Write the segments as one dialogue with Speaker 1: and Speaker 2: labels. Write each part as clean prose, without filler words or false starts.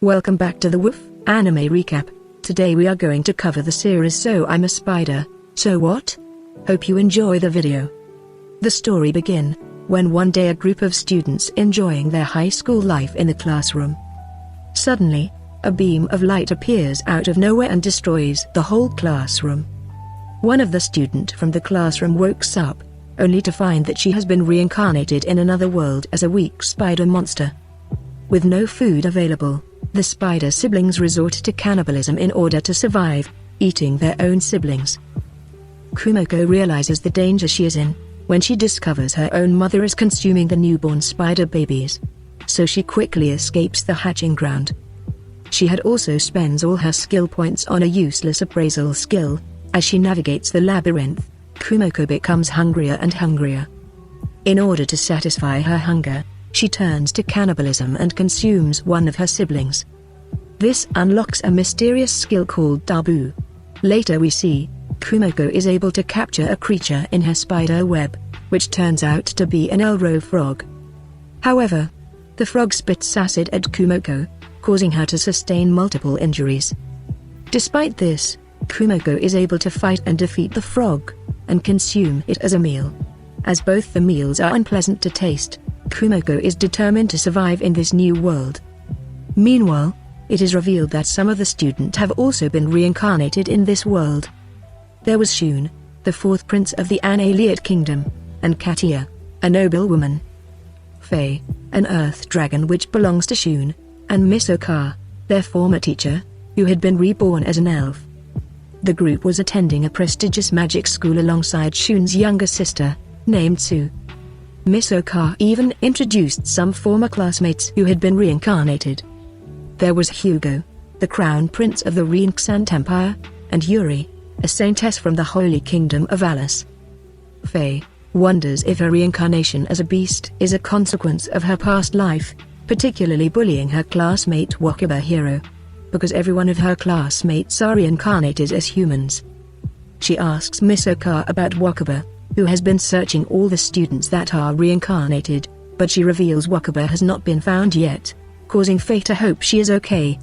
Speaker 1: Welcome back to the Woof Anime Recap. Today we are going to cover the series So I'm a Spider, So What? Hope you enjoy the video. The story begins when one day a group of students enjoying their high school life in the classroom. Suddenly, a beam of light appears out of nowhere and destroys the whole classroom. One of the students from the classroom wakes up, only to find that she has been reincarnated in another world as a weak spider monster. With no food available, the spider siblings resort to cannibalism in order to survive, eating their own siblings. Kumoko realizes the danger she is in when she discovers her own mother is consuming the newborn spider babies. So she quickly escapes the hatching ground. She had also spends all her skill points on a useless appraisal skill. As she navigates the labyrinth, Kumoko becomes hungrier and hungrier. In order to satisfy her hunger, she turns to cannibalism and consumes one of her siblings. This unlocks a mysterious skill called taboo. Later we see, Kumoko is able to capture a creature in her spider web, which turns out to be an Elro frog. However, the frog spits acid at Kumoko, causing her to sustain multiple injuries. Despite this, Kumoko is able to fight and defeat the frog, and consume it as a meal. As both the meals are unpleasant to taste, Kumoko is determined to survive in this new world. Meanwhile, it is revealed that some of the students have also been reincarnated in this world. There was Shun, the fourth prince of the Annihilate Kingdom, and Katia, a noblewoman. Faye, an earth dragon which belongs to Shun, and Misoka, their former teacher, who had been reborn as an elf. The group was attending a prestigious magic school alongside Shun's younger sister, named Sue. Misoka even introduced some former classmates who had been reincarnated. There was Hugo, the crown prince of the Reincarnated Empire, and Yuri, a saintess from the Holy Kingdom of Alice. Faye wonders if her reincarnation as a beast is a consequence of her past life, particularly bullying her classmate Wakaba Hero, because every one of her classmates are reincarnated as humans. She asks Misoka about Wakaba, who has been searching all the students that are reincarnated, but she reveals Wakaba has not been found yet, causing Faye to hope she is okay.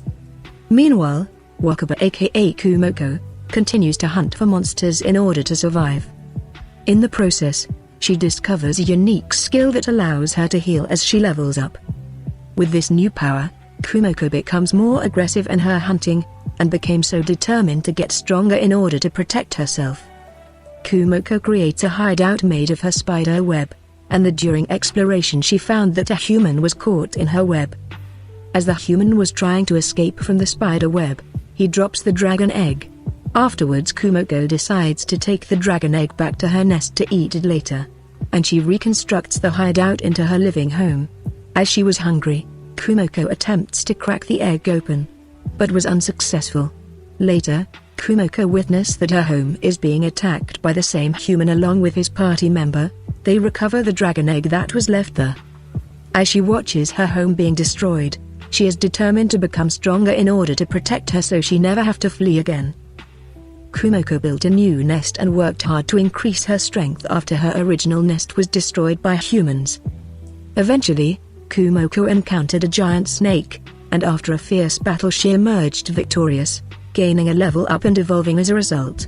Speaker 1: Meanwhile, Wakaba aka Kumoko, continues to hunt for monsters in order to survive. In the process, she discovers a unique skill that allows her to heal as she levels up. With this new power, Kumoko becomes more aggressive in her hunting, and became so determined to get stronger in order to protect herself. Kumoko creates a hideout made of her spider web, and during exploration she found that a human was caught in her web. As the human was trying to escape from the spider web, he drops the dragon egg. Afterwards Kumoko decides to take the dragon egg back to her nest to eat it later, and she reconstructs the hideout into her living home. As she was hungry, Kumoko attempts to crack the egg open, but was unsuccessful. Later, Kumoko witnessed that her home is being attacked by the same human along with his party member. They recover the dragon egg that was left there. As she watches her home being destroyed, she is determined to become stronger in order to protect her so she never have to flee again. Kumoko built a new nest and worked hard to increase her strength after her original nest was destroyed by humans. Eventually, Kumoko encountered a giant snake, and after a fierce battle she emerged victorious, gaining a level up and evolving as a result.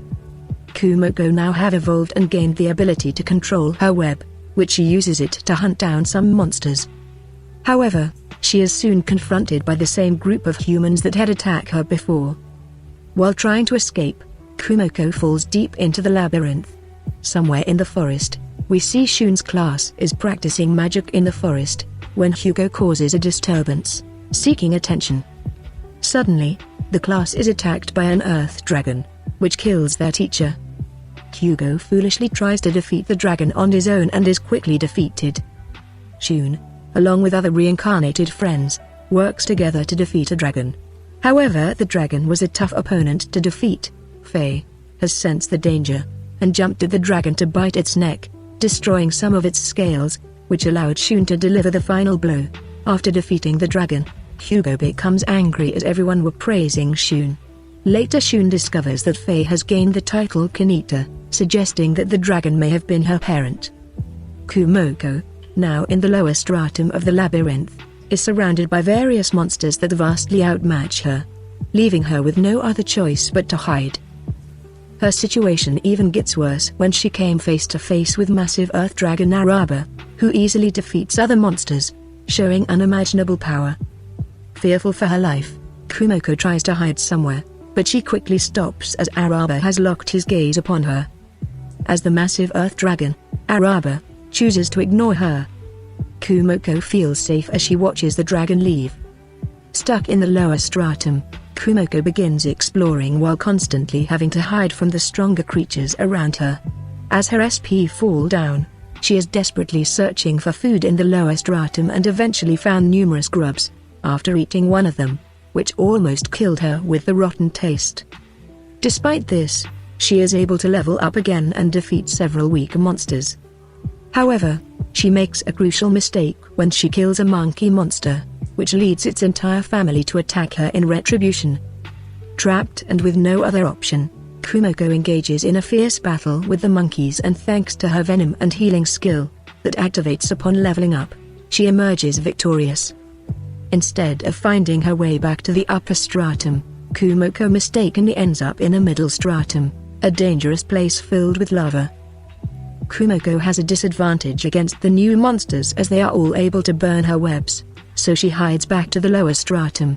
Speaker 1: Kumoko now have evolved and gained the ability to control her web, which she uses it to hunt down some monsters. However, she is soon confronted by the same group of humans that had attacked her before. While trying to escape, Kumoko falls deep into the labyrinth. Somewhere in the forest, we see Shun's class is practicing magic in the forest, when Hugo causes a disturbance, seeking attention. Suddenly, the class is attacked by an earth dragon, which kills their teacher. Hugo foolishly tries to defeat the dragon on his own and is quickly defeated. Shun, along with other reincarnated friends, works together to defeat a dragon. However, the dragon was a tough opponent to defeat. Faye has sensed the danger, and jumped at the dragon to bite its neck, destroying some of its scales, which allowed Shun to deliver the final blow. After defeating the dragon, Hugo becomes angry as everyone were praising Shun. Later Shun discovers that Faye has gained the title Kanita, suggesting that the dragon may have been her parent. Kumoko, now in the lower stratum of the labyrinth, is surrounded by various monsters that vastly outmatch her, leaving her with no other choice but to hide. Her situation even gets worse when she came face to face with massive earth dragon Araba, who easily defeats other monsters, showing unimaginable power. Fearful for her life, Kumoko tries to hide somewhere, but she quickly stops as Araba has locked his gaze upon her. As the massive earth dragon, Araba chooses to ignore her. Kumoko feels safe as she watches the dragon leave. Stuck in the lower stratum, Kumoko begins exploring while constantly having to hide from the stronger creatures around her. As her SP fall down, she is desperately searching for food in the lower stratum and eventually found numerous grubs, after eating one of them, which almost killed her with the rotten taste. Despite this, she is able to level up again and defeat several weaker monsters. However, she makes a crucial mistake when she kills a monkey monster, which leads its entire family to attack her in retribution. Trapped and with no other option, Kumoko engages in a fierce battle with the monkeys, and thanks to her venom and healing skill, that activates upon leveling up, she emerges victorious. Instead of finding her way back to the upper stratum, Kumoko mistakenly ends up in a middle stratum, a dangerous place filled with lava. Kumoko has a disadvantage against the new monsters as they are all able to burn her webs, so she hides back to the lower stratum.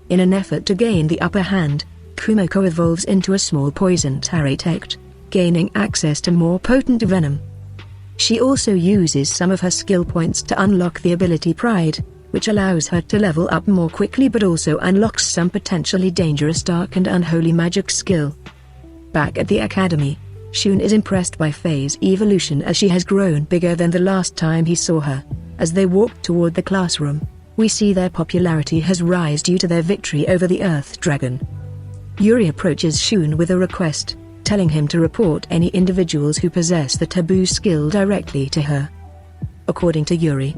Speaker 1: In an effort to gain the upper hand, Kumoko evolves into a small poison Taratect, gaining access to more potent venom. She also uses some of her skill points to unlock the ability Pride, which allows her to level up more quickly but also unlocks some potentially dangerous dark and unholy magic skill. Back at the academy, Shun is impressed by Faye's evolution as she has grown bigger than the last time he saw her. As they walk toward the classroom, we see their popularity has risen due to their victory over the Earth Dragon. Yuri approaches Shun with a request, telling him to report any individuals who possess the taboo skill directly to her. According to Yuri,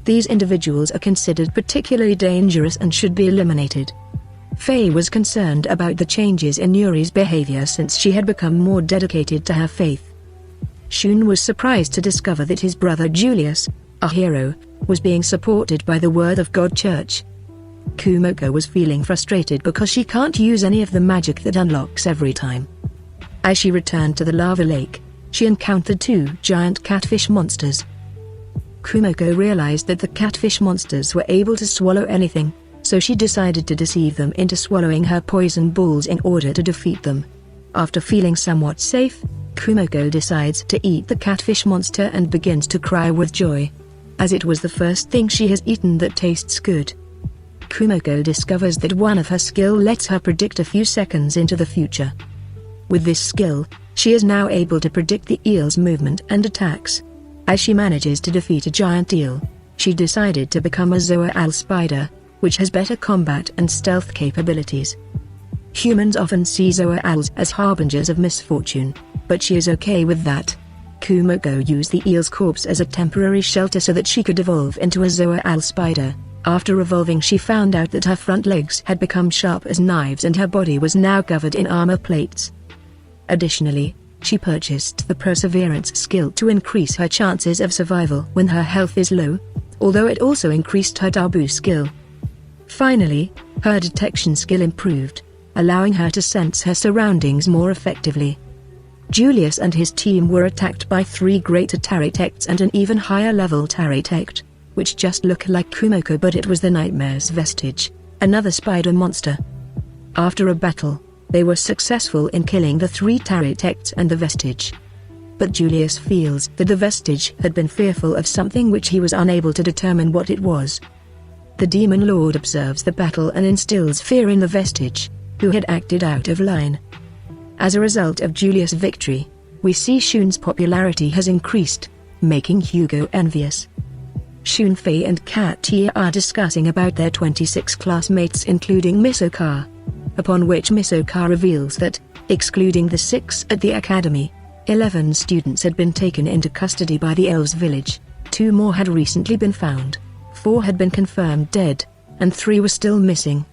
Speaker 1: these individuals are considered particularly dangerous and should be eliminated. Faye was concerned about the changes in Yuri's behavior since she had become more dedicated to her faith. Shun was surprised to discover that his brother Julius, a hero, was being supported by the Word of God Church. Kumoko was feeling frustrated because she can't use any of the magic that unlocks every time. As she returned to the lava lake, she encountered two giant catfish monsters. Kumoko realized that the catfish monsters were able to swallow anything, so she decided to deceive them into swallowing her poison balls in order to defeat them. After feeling somewhat safe, Kumoko decides to eat the catfish monster and begins to cry with joy, as it was the first thing she has eaten that tastes good. Kumoko discovers that one of her skill lets her predict a few seconds into the future. With this skill, she is now able to predict the eel's movement and attacks. As she manages to defeat a giant eel, she decided to become a Zoal spider, which has better combat and stealth capabilities. Humans often see Zoals as harbingers of misfortune, but she is okay with that. Kumoko used the eel's corpse as a temporary shelter so that she could evolve into a Zoal spider. After evolving, she found out that her front legs had become sharp as knives and her body was now covered in armor plates. Additionally, she purchased the Perseverance skill to increase her chances of survival when her health is low, although it also increased her taboo skill. Finally, her detection skill improved, allowing her to sense her surroundings more effectively. Julius and his team were attacked by 3 greater Taratects and an even higher level Taratect, which just looked like Kumoko, but it was the Nightmare's Vestige, another spider monster. After a battle, they were successful in killing the 3 Taratects and the Vestige. But Julius feels that the Vestige had been fearful of something which he was unable to determine what it was. The Demon Lord observes the battle and instills fear in the Vestige, who had acted out of line. As a result of Julius' victory, we see Shun's popularity has increased, making Hugo envious. Shun, Faye and Katia are discussing about their 26 classmates including Miss Okar. Upon which Miss Okar reveals that, excluding the 6 at the academy, 11 students had been taken into custody by the Elves village, 2 more had recently been found, 4 had been confirmed dead, and 3 were still missing.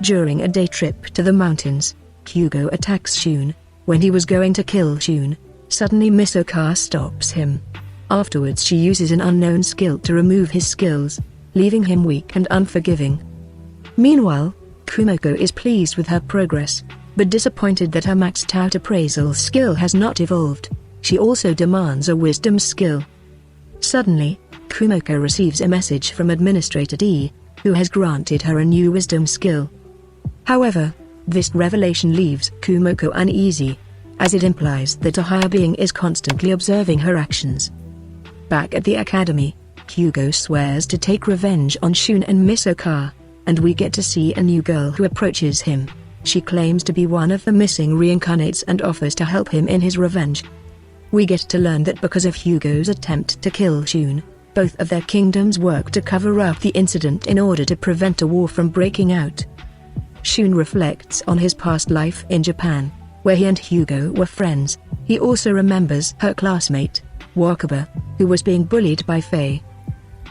Speaker 1: During a day trip to the mountains, Hugo attacks Shun. When he was going to kill Shun, suddenly Miss Okar stops him. Afterwards she uses an unknown skill to remove his skills. leaving him weak and unforgiving. Meanwhile, Kumoko is pleased with her progress, but disappointed that her maxed out appraisal skill has not evolved. She also demands a wisdom skill. Suddenly, Kumoko receives a message from Administrator D, who has granted her a new wisdom skill. However, this revelation leaves Kumoko uneasy, as it implies that a higher being is constantly observing her actions. Back at the academy, Hugo swears to take revenge on Shun and Misoka, and we get to see a new girl who approaches him. She claims to be one of the missing reincarnates and offers to help him in his revenge. We get to learn that because of Hugo's attempt to kill Shun, both of their kingdoms work to cover up the incident in order to prevent a war from breaking out. Shun reflects on his past life in Japan, where he and Hugo were friends. He also remembers her classmate, Wakaba, who was being bullied by Faye.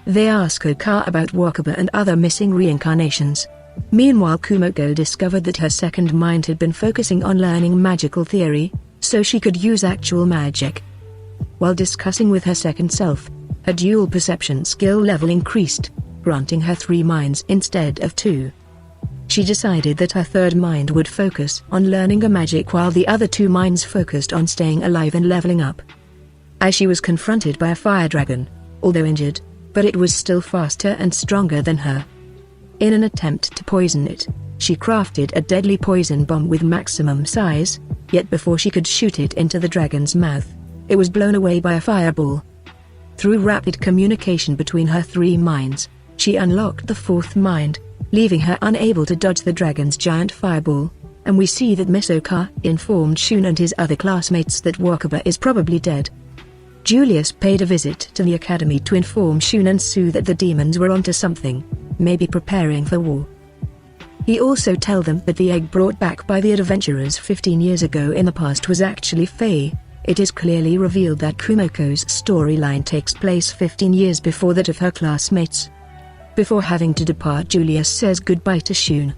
Speaker 1: They ask Oka about Wakaba and other missing reincarnations. Meanwhile, Kumoko discovered that her second mind had been focusing on learning magical theory, so she could use actual magic. While discussing with her second self, her dual perception skill level increased, granting her 3 minds instead of 2. She decided that her third mind would focus on learning a magic while the other 2 minds focused on staying alive and leveling up. As she was confronted by a fire dragon, although injured, but it was still faster and stronger than her. In an attempt to poison it, she crafted a deadly poison bomb with maximum size, yet before she could shoot it into the dragon's mouth, it was blown away by a fireball. Through rapid communication between her 3 minds, she unlocked the 4th mind, leaving her unable to dodge the dragon's giant fireball, and we see that Misoka informed Shun and his other classmates that Wakaba is probably dead. Julius paid a visit to the academy to inform Shun and Sue that the demons were onto something, maybe preparing for war. He also tells them that the egg brought back by the adventurers 15 years ago in the past was actually Faye. It is clearly revealed that Kumoko's storyline takes place 15 years before that of her classmates. Before having to depart, Julius says goodbye to Shun.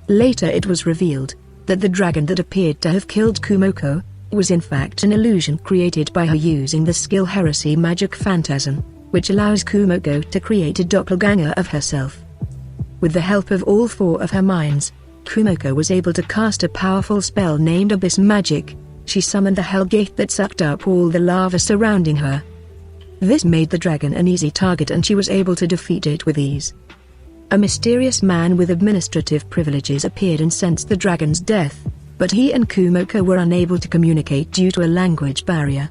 Speaker 1: Later it was revealed that the dragon that appeared to have killed Kumoko was in fact an illusion created by her using the skill Heresy Magic Phantasm, which allows Kumoko to create a doppelganger of herself. With the help of all 4 of her minds, Kumoko was able to cast a powerful spell named Abyss Magic. She summoned the Hell Gate that sucked up all the lava surrounding her. This made the dragon an easy target and she was able to defeat it with ease. A mysterious man with administrative privileges appeared and sensed the dragon's death, but he and Kumoko were unable to communicate due to a language barrier.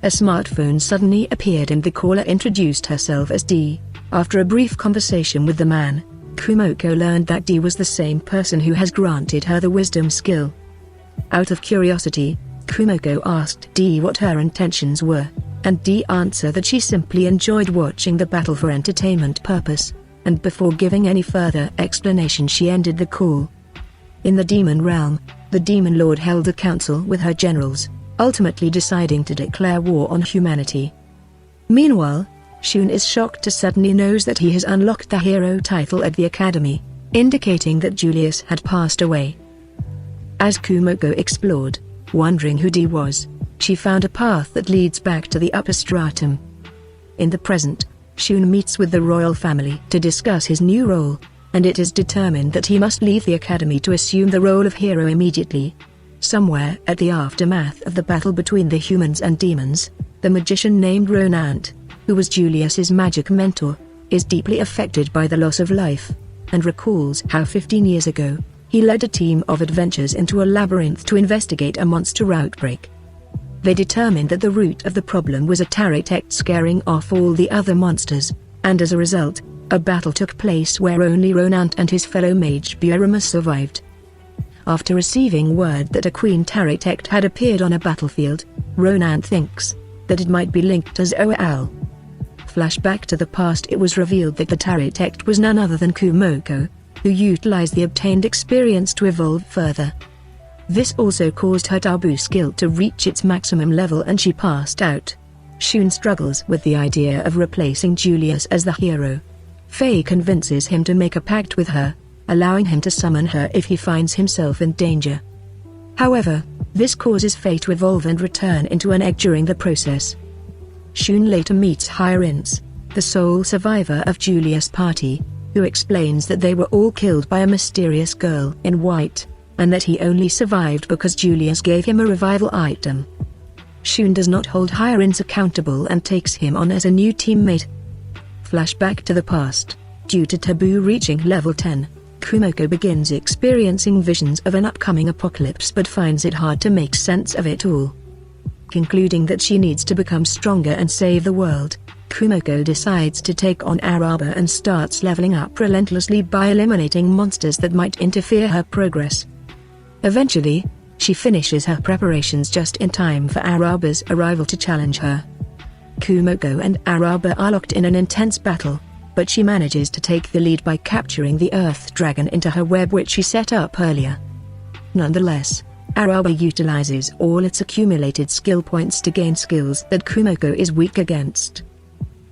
Speaker 1: A smartphone suddenly appeared and the caller introduced herself as D. After a brief conversation with the man, Kumoko learned that D was the same person who has granted her the wisdom skill. Out of curiosity, Kumoko asked D what her intentions were, and D answered that she simply enjoyed watching the battle for entertainment purpose, and before giving any further explanation she ended the call. In the demon realm, the demon lord held a council with her generals, ultimately deciding to declare war on humanity. Meanwhile, Shun is shocked to suddenly knows that he has unlocked the hero title at the academy, indicating that Julius had passed away. As Kumoko explored, wondering who D was, she found a path that leads back to the upper stratum. In the present, Shun meets with the royal family to discuss his new role, and it is determined that he must leave the academy to assume the role of hero immediately. Somewhere at the aftermath of the battle between the humans and demons, the magician named Ronant, who was Julius's magic mentor, is deeply affected by the loss of life, and recalls how 15 years ago, he led a team of adventurers into a labyrinth to investigate a monster outbreak. They determined that the root of the problem was a Taritect scaring off all the other monsters, and as a result, a battle took place where only Ronant and his fellow mage Bueramus survived. After receiving word that a Queen Taritect had appeared on a battlefield, Ronant thinks that it might be linked to Zoal. Flashback to the past, it was revealed that the Taritect was none other than Kumoko, who utilized the obtained experience to evolve further. This also caused her taboo skill to reach its maximum level and she passed out. Shun struggles with the idea of replacing Julius as the hero. Faye convinces him to make a pact with her, allowing him to summon her if he finds himself in danger. However, this causes Faye to evolve and return into an egg during the process. Shun later meets Hyrins, the sole survivor of Julius' party, who explains that they were all killed by a mysterious girl in white, and that he only survived because Julius gave him a revival item. Shun does not hold Hirons accountable and takes him on as a new teammate. Flashback to the past. Due to taboo reaching level 10, Kumoko begins experiencing visions of an upcoming apocalypse but finds it hard to make sense of it all. Concluding that she needs to become stronger and save the world, Kumoko decides to take on Araba and starts leveling up relentlessly by eliminating monsters that might interfere her progress. Eventually, she finishes her preparations just in time for Araba's arrival to challenge her. Kumoko and Araba are locked in an intense battle, but she manages to take the lead by capturing the Earth Dragon into her web which she set up earlier. Nonetheless, Araba utilizes all its accumulated skill points to gain skills that Kumoko is weak against.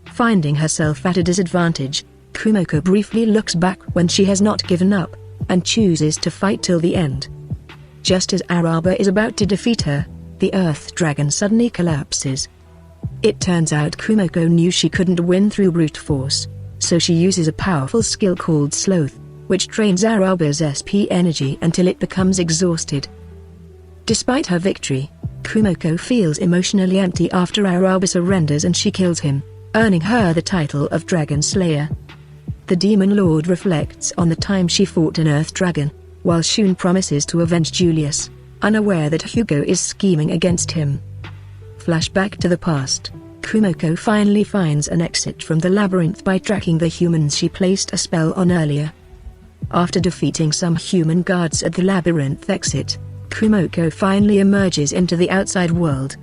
Speaker 1: Finding herself at a disadvantage, Kumoko briefly looks back when she has not given up, and chooses to fight till the end. Just as Araba is about to defeat her, the Earth Dragon suddenly collapses. It turns out Kumoko knew she couldn't win through brute force, so she uses a powerful skill called Sloth, which drains Araba's SP energy until it becomes exhausted. Despite her victory, Kumoko feels emotionally empty after Araba surrenders and she kills him, earning her the title of Dragon Slayer. The Demon Lord reflects on the time she fought an Earth Dragon, while Shun promises to avenge Julius, unaware that Hugo is scheming against him. Flashback to the past. Kumoko finally finds an exit from the labyrinth by tracking the humans she placed a spell on earlier. After defeating some human guards at the labyrinth exit, Kumoko finally emerges into the outside world.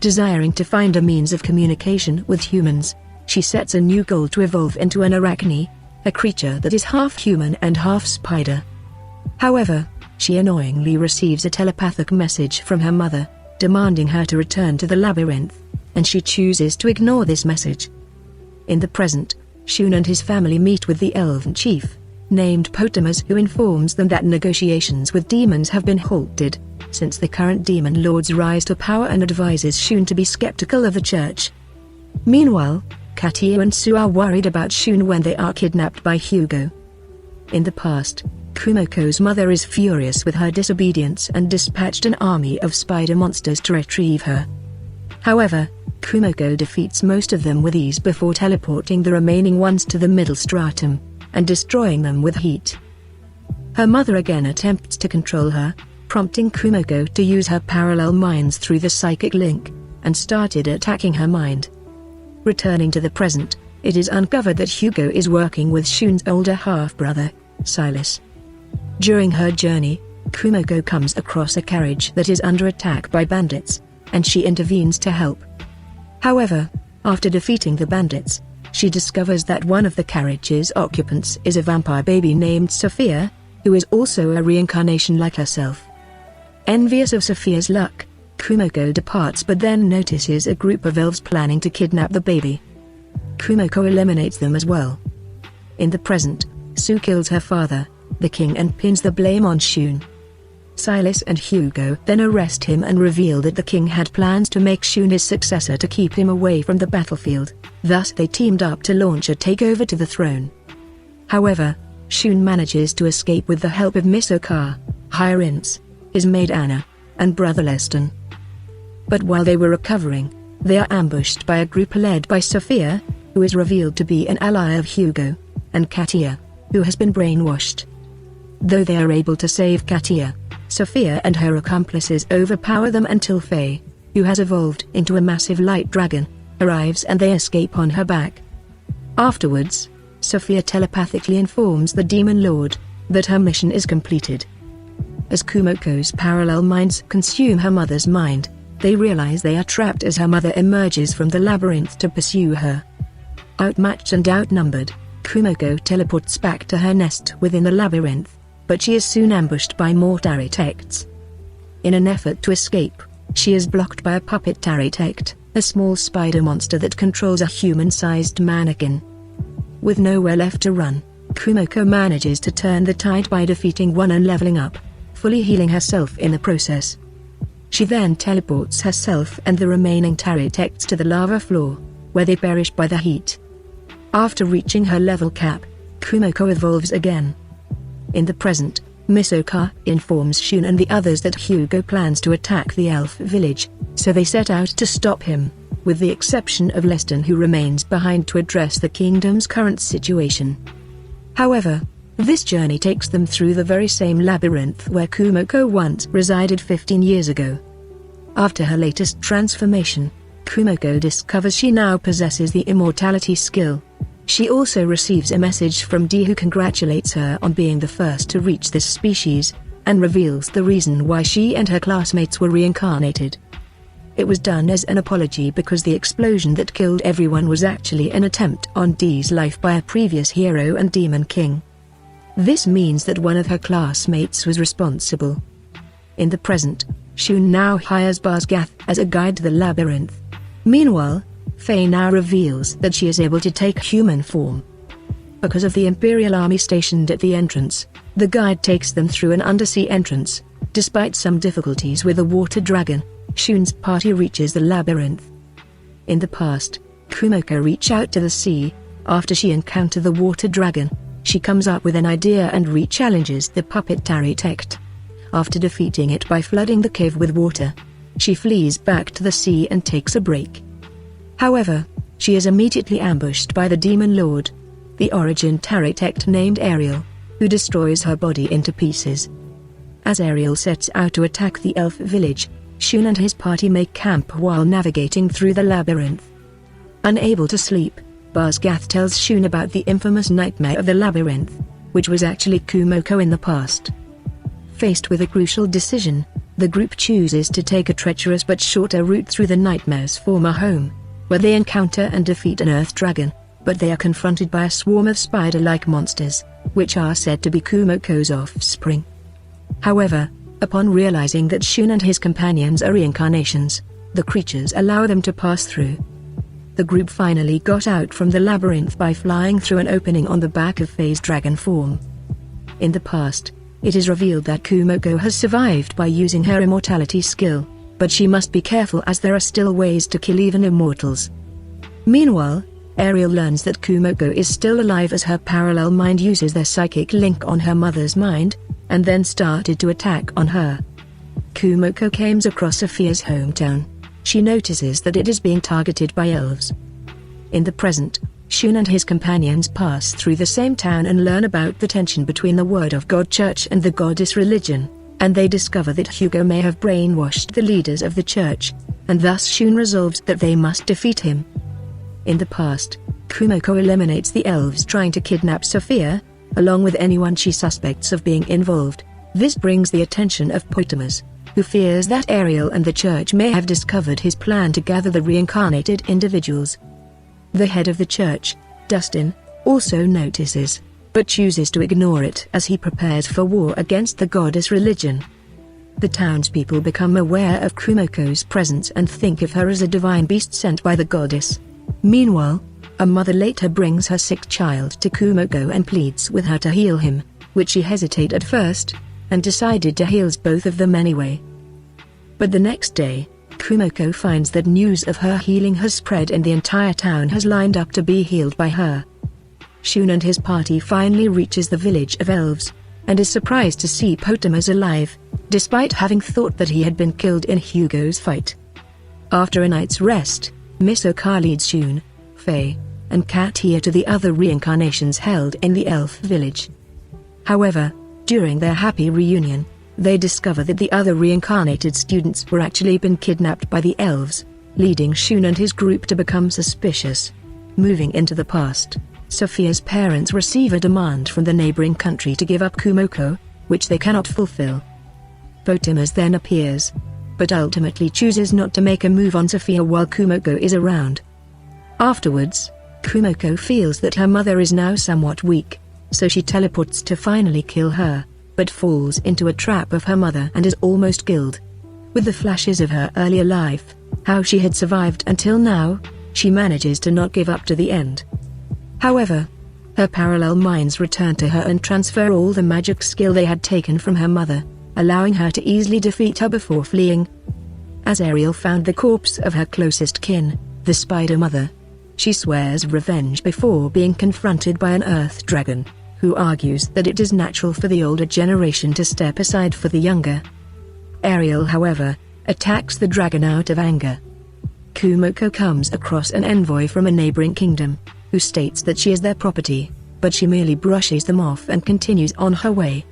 Speaker 1: Desiring to find a means of communication with humans, she sets a new goal to evolve into an arachne, a creature that is half human and half spider. However, she annoyingly receives a telepathic message from her mother, demanding her to return to the labyrinth, and she chooses to ignore this message. In the present, Shun and his family meet with the elven chief, named Potamus, who informs them that negotiations with demons have been halted, since the current demon lords rise to power, and advises Shun to be skeptical of the church. Meanwhile, Katia and Sue are worried about Shun when they are kidnapped by Hugo. In the past, Kumoko's mother is furious with her disobedience and dispatched an army of spider monsters to retrieve her. However, Kumoko defeats most of them with ease before teleporting the remaining ones to the middle stratum, and destroying them with heat. Her mother again attempts to control her, prompting Kumoko to use her parallel minds through the psychic link, and started attacking her mind. Returning to the present, it is uncovered that Hugo is working with Shun's older half-brother, Silas. During her journey, Kumoko comes across a carriage that is under attack by bandits, and she intervenes to help. However, after defeating the bandits, she discovers that one of the carriage's occupants is a vampire baby named Sophia, who is also a reincarnation like herself. Envious of Sophia's luck, Kumoko departs but then notices a group of elves planning to kidnap the baby. Kumoko eliminates them as well. In the present, Sue kills her father, the king, and pins the blame on Shun. Silas and Hugo then arrest him and reveal that the king had plans to make Shun his successor to keep him away from the battlefield, thus they teamed up to launch a takeover to the throne. However, Shun manages to escape with the help of Miss Okar, Hirons, his maid Anna, and brother Leston. But while they were recovering, they are ambushed by a group led by Sophia, who is revealed to be an ally of Hugo, and Katia, who has been brainwashed. Though they are able to save Katia, Sophia and her accomplices overpower them until Faye, who has evolved into a massive light dragon, arrives and they escape on her back. Afterwards, Sophia telepathically informs the Demon Lord that her mission is completed. As Kumoko's parallel minds consume her mother's mind, they realize they are trapped as her mother emerges from the labyrinth to pursue her. Outmatched and outnumbered, Kumoko teleports back to her nest within the labyrinth, but she is soon ambushed by more Taritects. In an effort to escape, she is blocked by a puppet Taritect, a small spider monster that controls a human-sized mannequin. With nowhere left to run, Kumoko manages to turn the tide by defeating one and leveling up, fully healing herself in the process. She then teleports herself and the remaining Taritects to the lava floor, where they perish by the heat. After reaching her level cap, Kumoko evolves again. In the present, Misoka informs Shun and the others that Hugo plans to attack the elf village, so they set out to stop him, with the exception of Leston, who remains behind to address the kingdom's current situation. However, this journey takes them through the very same labyrinth where Kumoko once resided 15 years ago. After her latest transformation, Kumoko discovers she now possesses the immortality skill. She also receives a message from D, who congratulates her on being the first to reach this species, and reveals the reason why she and her classmates were reincarnated. It was done as an apology because the explosion that killed everyone was actually an attempt on D's life by a previous hero and demon king. This means that one of her classmates was responsible. In the present, Shun now hires Barsgath as a guide to the labyrinth. Meanwhile, Faye now reveals that she is able to take human form. Because of the Imperial army stationed at the entrance, the guide takes them through an undersea entrance. Despite some difficulties with the water dragon, Shun's party reaches the labyrinth. In the past, Kumoko reaches out to the sea. After she encounters the water dragon, she comes up with an idea and re-challenges the puppet architect. After defeating it by flooding the cave with water, she flees back to the sea and takes a break. However, she is immediately ambushed by the demon lord, the origin architect named Ariel, who destroys her body into pieces. As Ariel sets out to attack the elf village, Shun and his party make camp while navigating through the labyrinth. Unable to sleep, Barsgath tells Shun about the infamous nightmare of the labyrinth, which was actually Kumoko in the past. Faced with a crucial decision, the group chooses to take a treacherous but shorter route through the nightmare's former home, where they encounter and defeat an earth dragon, but they are confronted by a swarm of spider-like monsters, which are said to be Kumoko's offspring. However, upon realizing that Shun and his companions are reincarnations, the creatures allow them to pass through. The group finally got out from the labyrinth by flying through an opening on the back of Faye's dragon form. In the past, it is revealed that Kumoko has survived by using her immortality skill, but she must be careful as there are still ways to kill even immortals. Meanwhile, Ariel learns that Kumoko is still alive as her parallel mind uses their psychic link on her mother's mind, and then started to attack on her. Kumoko comes across Sophia's hometown. She notices that it is being targeted by elves. In the present, Shun and his companions pass through the same town and learn about the tension between the Word of God Church and the goddess religion, and they discover that Hugo may have brainwashed the leaders of the church, and thus Shun resolves that they must defeat him. In the past, Kumoko eliminates the elves trying to kidnap Sophia, along with anyone she suspects of being involved. This brings the attention of Potamus, who fears that Ariel and the church may have discovered his plan to gather the reincarnated individuals. The head of the church, Dustin, also notices, but chooses to ignore it as he prepares for war against the goddess religion. The townspeople become aware of Kumoko's presence and think of her as a divine beast sent by the goddess. Meanwhile, a mother later brings her sick child to Kumoko and pleads with her to heal him, which she hesitated at first, and decided to heal both of them anyway. But the next day, Kumoko finds that news of her healing has spread and the entire town has lined up to be healed by her. Shun and his party finally reaches the village of elves, and is surprised to see Potamus alive, despite having thought that he had been killed in Hugo's fight. After a night's rest, Misoka leads Shun, Faye, and Katia to the other reincarnations held in the elf village. However, during their happy reunion, they discover that the other reincarnated students were actually been kidnapped by the elves, leading Shun and his group to become suspicious. Moving into the past, Sophia's parents receive a demand from the neighboring country to give up Kumoko, which they cannot fulfill. Potamus then appears, but ultimately chooses not to make a move on Sophia while Kumoko is around. Afterwards, Kumoko feels that her mother is now somewhat weak, so she teleports to finally kill her, but falls into a trap of her mother and is almost killed. With the flashes of her earlier life, how she had survived until now, she manages to not give up to the end. However, her parallel minds return to her and transfer all the magic skill they had taken from her mother, allowing her to easily defeat her before fleeing. As Ariel found the corpse of her closest kin, the Spider Mother, She swears revenge before being confronted by an Earth dragon, who argues that it is natural for the older generation to step aside for the younger. Ariel, however, attacks the dragon out of anger. Kumoko comes across an envoy from a neighboring kingdom, who states that she is their property, but she merely brushes them off and continues on her way.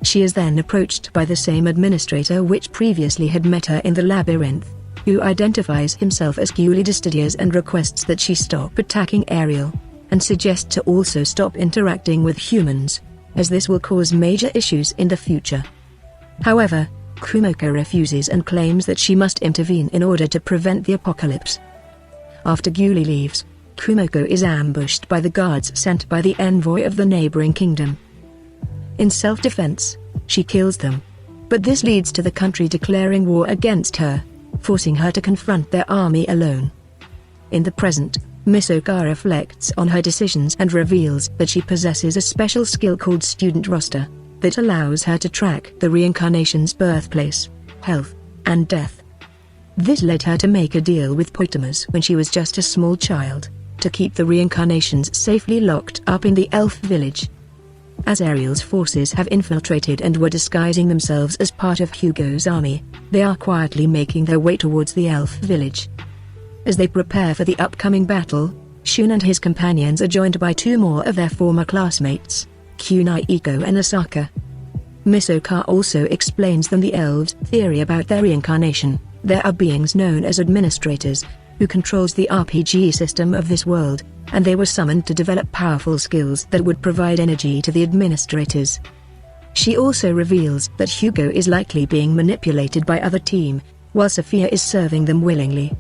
Speaker 1: She is then approached by the same administrator which previously had met her in the labyrinth, who identifies himself as Gulidistidias and requests that she stop attacking Ariel, and suggests to also stop interacting with humans, as this will cause major issues in the future. However, Kumoko refuses and claims that she must intervene in order to prevent the apocalypse. After Guli leaves, Kumoko is ambushed by the guards sent by the envoy of the neighboring kingdom. In self-defense, she kills them. But this leads to the country declaring war against her, forcing her to confront their army alone. In the present, Misoka reflects on her decisions and reveals that she possesses a special skill called Student Roster, that allows her to track the reincarnation's birthplace, health, and death. This led her to make a deal with Potamus when she was just a small child, to keep the reincarnations safely locked up in the elf village. As Ariel's forces have infiltrated and were disguising themselves as part of Hugo's army, they are quietly making their way towards the elf village. As they prepare for the upcoming battle, Shun and his companions are joined by two more of their former classmates, Kunai Iko and Asaka. Misoka also explains them the elves' theory about their reincarnation. There are beings known as administrators, who controls the RPG system of this world, and they were summoned to develop powerful skills that would provide energy to the administrators. She also reveals that Hugo is likely being manipulated by other team, while Sophia is serving them willingly.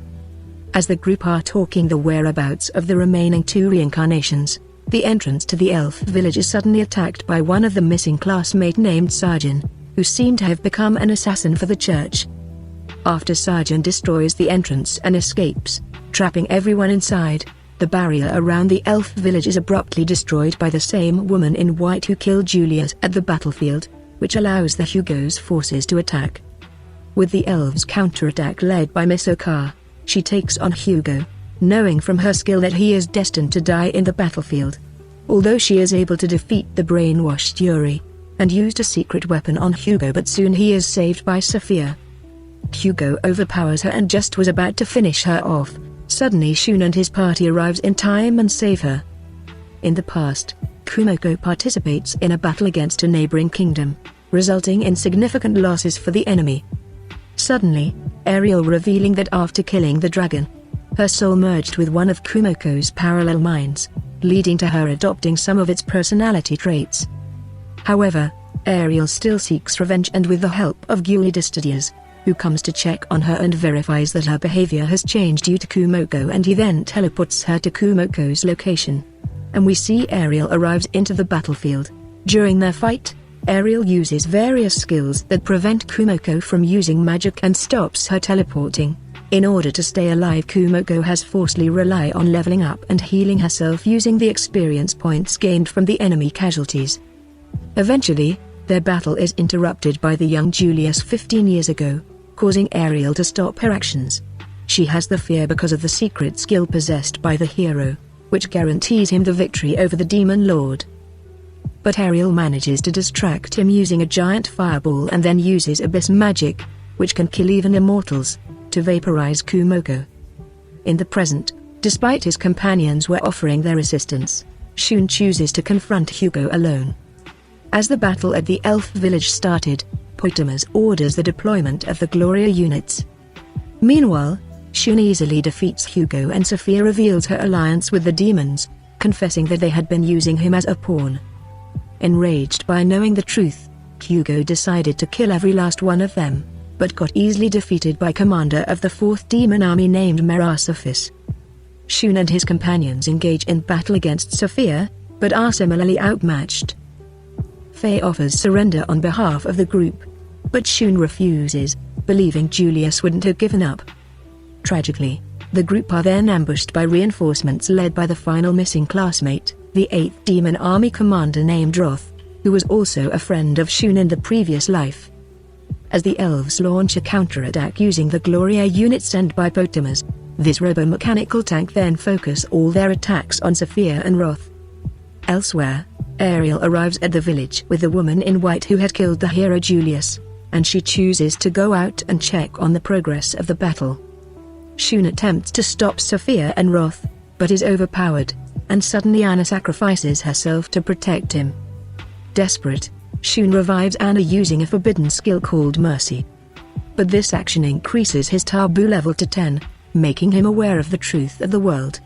Speaker 1: As the group are talking the whereabouts of the remaining two reincarnations, the entrance to the elf village is suddenly attacked by one of the missing classmate named Sarjan, who seemed to have become an assassin for the church. After Sarjan destroys the entrance and escapes, trapping everyone inside, the barrier around the elf village is abruptly destroyed by the same woman in white who killed Julius at the battlefield, which allows the Hugo's forces to attack. With the elves' counterattack led by Misoka, she takes on Hugo, knowing from her skill that he is destined to die in the battlefield. Although she is able to defeat the brainwashed Yuri, and used a secret weapon on Hugo, but soon he is saved by Sophia. Hugo overpowers her and just was about to finish her off. Suddenly Shun and his party arrives in time and save her. In the past, Kumoko participates in a battle against a neighboring kingdom, resulting in significant losses for the enemy. Suddenly, Ariel revealing that after killing the dragon, her soul merged with one of Kumoko's parallel minds, leading to her adopting some of its personality traits. However, Ariel still seeks revenge, and with the help of Gulidistidias, who comes to check on her and verifies that her behavior has changed due to Kumoko, and he then teleports her to Kumoko's location. And we see Ariel arrives into the battlefield. During their fight, Ariel uses various skills that prevent Kumoko from using magic and stops her teleporting. In order to stay alive, Kumoko has forcefully rely on leveling up and healing herself using the experience points gained from the enemy casualties. Eventually, their battle is interrupted by the young Julius 15 years ago, causing Ariel to stop her actions. She has the fear because of the secret skill possessed by the hero, which guarantees him the victory over the Demon Lord. But Ariel manages to distract him using a giant fireball and then uses abyss magic, which can kill even immortals, to vaporize Kumoko. In the present, despite his companions were offering their assistance, Shun chooses to confront Hugo alone. As the battle at the elf village started, Potamus orders the deployment of the Gloria units. Meanwhile, Shun easily defeats Hugo, and Sophia reveals her alliance with the demons, confessing that they had been using him as a pawn. Enraged by knowing the truth, Hugo decided to kill every last one of them, but got easily defeated by commander of the 4th demon army named Merasophis. Shun and his companions engage in battle against Sophia, but are similarly outmatched. Faye offers surrender on behalf of the group, but Shun refuses, believing Julius wouldn't have given up. Tragically, the group are then ambushed by reinforcements led by the final missing classmate, the 8th demon army commander named Roth, who was also a friend of Shun in the previous life. As the elves launch a counterattack using the Gloria unit sent by Potamus, This robo-mechanical tank then focus all their attacks on Sophia and Roth. Elsewhere, Ariel arrives at the village with the woman in white who had killed the hero Julius, and she chooses to go out and check on the progress of the battle. Shun attempts to stop Sophia and Roth, but is overpowered, and suddenly Anna sacrifices herself to protect him. Desperate, Shun revives Anna using a forbidden skill called Mercy. But this action increases his taboo level to 10, making him aware of the truth of the world.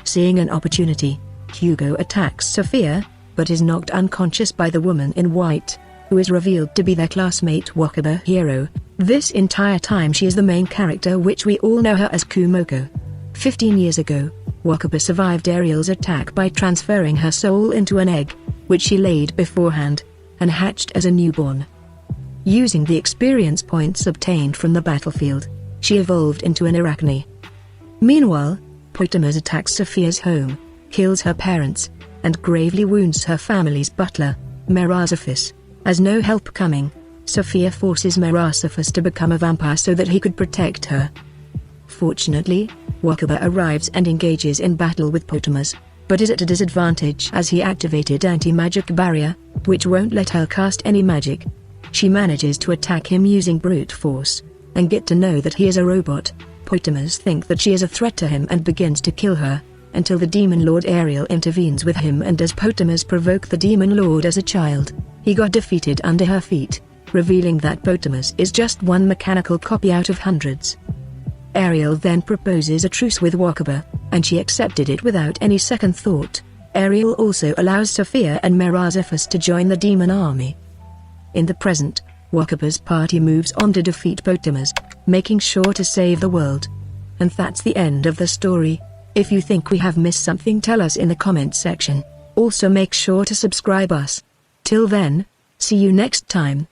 Speaker 1: Seeing an opportunity, Hugo attacks Sophia, but is knocked unconscious by the woman in white, who is revealed to be their classmate Wakaba Hero. This entire time she is the main character, which we all know her as Kumoko. 15 years ago, Wakaba survived Ariel's attack by transferring her soul into an egg, which she laid beforehand, and hatched as a newborn. Using the experience points obtained from the battlefield, she evolved into an Arachne. Meanwhile, Potamus attacks Sophia's home, kills her parents, and gravely wounds her family's butler, Merasophis. As no help coming, Sophia forces Merasophis to become a vampire so that he could protect her. Fortunately, Wakaba arrives and engages in battle with Potamus, but is at a disadvantage as he activated anti-magic barrier, which won't let her cast any magic. She manages to attack him using brute force, and get to know that he is a robot. Potamus thinks that she is a threat to him and begins to kill her, until the Demon Lord Ariel intervenes with him, and as Potamus provoked the Demon Lord as a child, he got defeated under her feet, revealing that Potamus is just one mechanical copy out of hundreds. Ariel then proposes a truce with Wakaba, and she accepted it without any second thought. Ariel also allows Sophia and Merasophis to join the demon army. In the present, Wakaba's party moves on to defeat Potamus, making sure to save the world. And that's the end of the story. If you think we have missed something, tell us in the comment section. Also make sure to subscribe us. Till then, see you next time.